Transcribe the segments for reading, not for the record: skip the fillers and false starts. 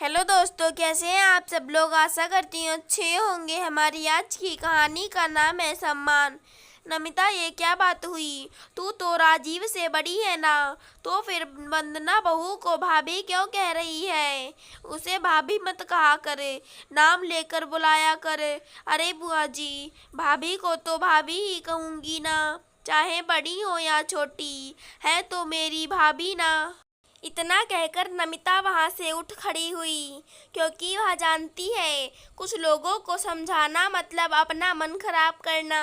Hello दोस्तों, कैसे हैं आप सब लोग। आशा करती हूँ अच्छे होंगे। हमारी आज की कहानी का नाम है सम्मान। नमिता, ये क्या बात हुई? तू तो राजीव से बड़ी है ना, तो फिर वंदना बहू को भाभी क्यों कह रही है? उसे भाभी मत कहा करे, नाम लेकर बुलाया करे। अरे बुआ जी, भाभी को तो भाभी ही कहूँगी ना, चाहे बड़ी हो या छोटी, है तो मेरी भाभी ना। इतना कहकर नमिता वहाँ से उठ खड़ी हुई, क्योंकि वह जानती है कुछ लोगों को समझाना मतलब अपना मन खराब करना।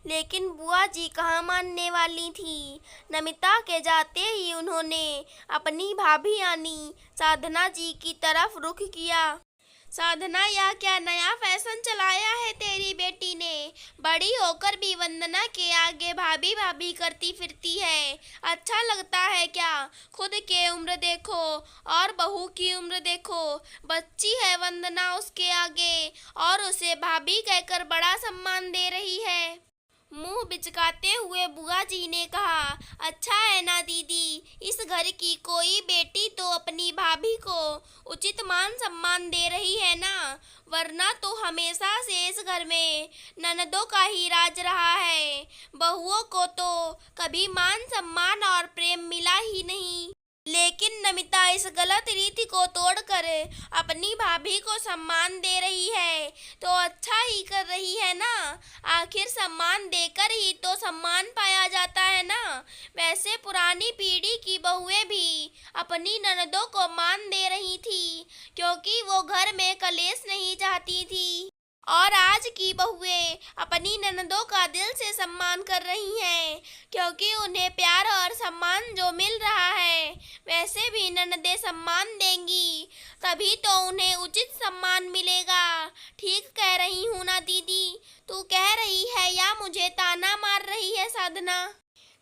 लेकिन बुआ जी कहाँ मानने वाली थी। नमिता के जाते ही उन्होंने अपनी भाभी यानी साधना जी की तरफ रुख किया। साधना, यह क्या नया फैशन चलाया है तेरी बेटी ने? बड़ी होकर भी वंदना के आगे भाभी भाभी करती फिरती है। अच्छा लगता है क्या? खुद के उम्र देखो और बहू की उम्र देखो। बच्ची है वंदना उसके आगे, और उसे भाभी कहकर बड़ा सम्मान दे रही है। मुंह बिचकाते हुए बुआ जी ने कहा, अच्छा है ना दीदी, इस घर की कोई बेटी तो अपनी भाभी को उचित मान सम्मान दे रही है ना, वरना तो हमेशा से इस घर में ननदों का ही राज रहा है। बहुओं को तो कभी मान सम्मान और प्रेम मिला ही नहीं। लेकिन नमिता इस गलत रीति को तोड़कर अपनी भाभी को सम्मान दे रही है, तो अच्छा ही कर रही है ना। आखिर सम्मान देकर ही तो सम्मान पाया जाता है ना। वैसे पुरानी पीढ़ी की बहुएं भी अपनी ननदों को मान दे रही थी, क्योंकि वो घर में कलेश नहीं चाहती थी। और आज की बहुएं अपनी ननदों का दिल से सम्मान कर रही हैं, क्योंकि उन्हें प्यार और सम्मान जो मिल रहा है, वैसे भी ननदें सम्मान देंगी, तभी तो उन्हें उचित सम्मान मिलेगा। ठीक कह रही हूँ ना दीदी? तू कह रही है या मुझे ताना मार रही है साधना?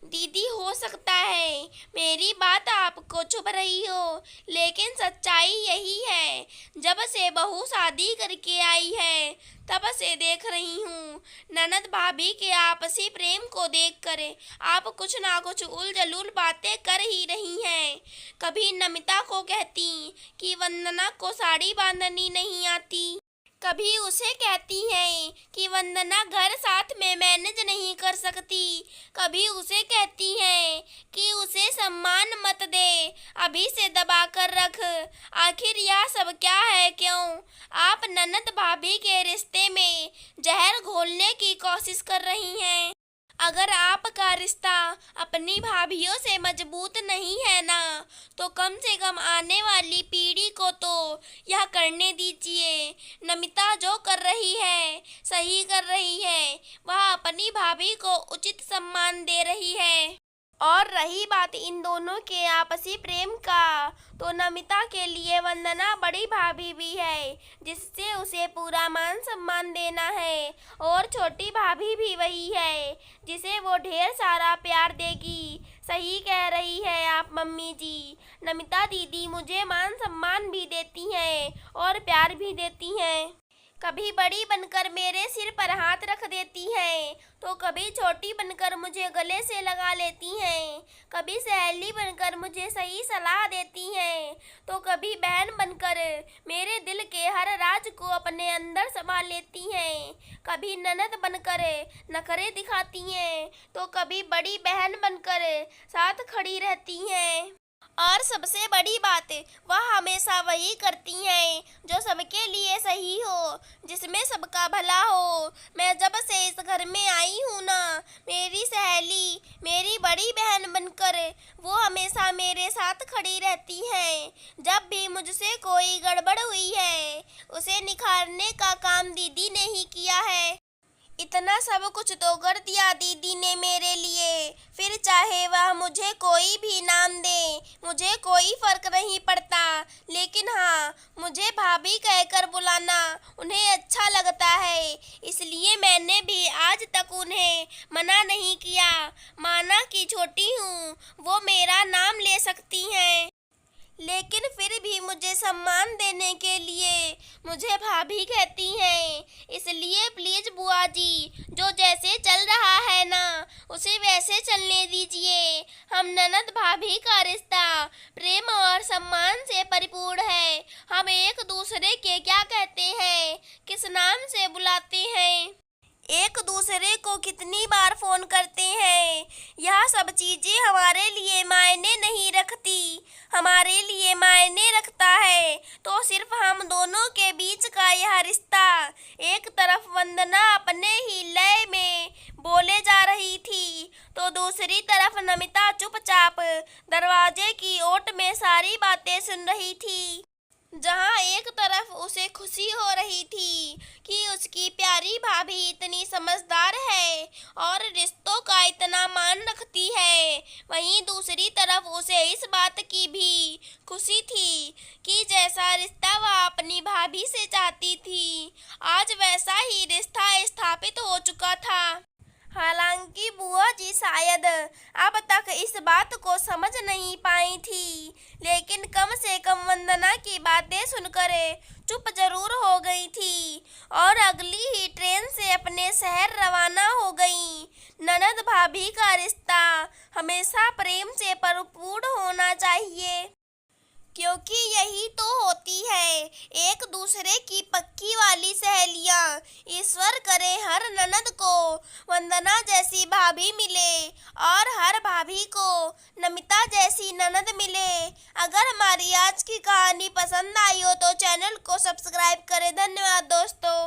दीदी, हो सकता है मेरी बात आपको चुभ रही हो, लेकिन सच्चाई यही है। जब से बहू शादी करके आई है, तब से देख रही हूँ ननद भाभी के आपसी प्रेम को देख कर आप कुछ ना कुछ उलझुल बातें कर ही रही हैं। कभी नमिता को कहती कि वंदना को साड़ी बांधनी नहीं आती, कभी उसे कहती हैं कि वंदना घर साथ में मैनेज नहीं कर सकती, कभी उसे कहती हैं कि उसे सम्मान मत दे, अभी से दबा कर रख। आखिर यह सब क्या है? क्यों आप ननद भाभी के रिश्ते में जहर घोलने की कोशिश कर रही हैं? अगर आपका रिश्ता अपनी भाभीयों से मजबूत नहीं है ना, तो कम से कम आने वाली पीढ़ी को तो यह करने दीजिए। नमिता जो कर रही है सही कर रही है, वह अपनी भाभी को उचित सम्मान दे रही है। और रही बात इन दोनों के आपसी प्रेम का, तो नमिता के लिए वंदना बड़ी भाभी भी है, जिससे उसे पूरा मान सम्मान देना है, और छोटी भाभी भी वही है, जिसे वो ढेर सारा प्यार देगी। सही कह रही है आप मम्मी जी। नमिता दीदी मुझे मान सम्मान भी देती हैं और प्यार भी देती हैं। कभी बड़ी बनकर मेरे सिर पर हाथ रख देती हैं, तो कभी छोटी बनकर मुझे गले से लगा लेती हैं, कभी सहेली बनकर मुझे सही सलाह देती हैं, तो कभी बहन बनकर मेरे दिल के हर राज को अपने अंदर समा लेती हैं, कभी ननद बनकर नखरे दिखाती हैं, तो कभी बड़ी बहन बनकर साथ खड़ी रहती हैं। और सबसे बड़ी बात, वह हमेशा वही करती हैं जो सबके लिए सही हो, जिसमें सबका भला हो। मैं जब से इस घर में आई हूँ ना, मेरी सहेली, मेरी बड़ी बहन बनकर वो हमेशा मेरे साथ खड़ी रहती हैं। जब भी मुझसे कोई गड़बड़ हुई है, उसे निखारने का काम दीदी ने ही किया है। इतना सब कुछ तो कर दिया दीदी ने मेरे लिए, फिर चाहे वह मुझे कोई भी नाम दे, मुझे कोई फर्क नहीं पड़ता। लेकिन हाँ, मुझे भाभी कहकर बुलाना उन्हें अच्छा लगता है, इसलिए मैंने भी आज तक उन्हें मना नहीं किया। माना कि छोटी हूँ, वो मेरा नाम ले सकती हैं, लेकिन फिर भी मुझे सम्मान देने के लिए मुझे भाभी कहती हैं। इसलिए प्लीज बुआ जी, जो जैसे चल रहा है ना, उसे वैसे चलने दीजिए। हम ननद भाभी का रिश्ता प्रेम और सम्मान से परिपूर्ण है। हम एक दूसरे के क्या कहते हैं, किस नाम से बुलाते हैं, एक दूसरे को कितनी बार फोन करते हैं, यह सब चीजें हमारे लिए मायने नहीं रखती। हमारे लिए मायने रखता है तो सिर्फ हम दोनों के बीच का यह रिश्ता। एक तरफ वंदना अपने ही लय में बोले जा रही थी तो दूसरी तरफ नमिता चुपचाप दरवाजे की ओट में सारी बातें सुन रही थी। जहाँ एक तरफ उसे खुशी हो रही थी कि उसकी प्यारी भाभी इतनी समझदार है और रिश्तों का इतना मान रखती है, वहीं दूसरी तरफ उसे इस बात की भी खुशी थी कि जैसा रिश्ता वह अपनी भाभी से चाहती थी, आज वैसा ही रिश्ता स्थापित हो चुका था। हालांकि बुआ जी शायद अब तक इस बात को समझ नहीं पाई थी, लेकिन कम से कम वंदना की बातें सुनकर चुप जरूर हो गई थी और अगली ही ट्रेन से अपने शहर रवाना हो गई। ननद भाभी का रिश्ता हमेशा प्रेम से परिपूर्ण होना चाहिए, क्योंकि यही तो होती है एक दूसरे की पक्की वाली सहेलियां। ईश्वर करे हर ननद को वंदना जैसी भाभी मिले और हर भाभी को नमिता जैसी ननद मिले। अगर हमारी आज की कहानी पसंद आई हो तो चैनल को सब्सक्राइब करें। धन्यवाद दोस्तों।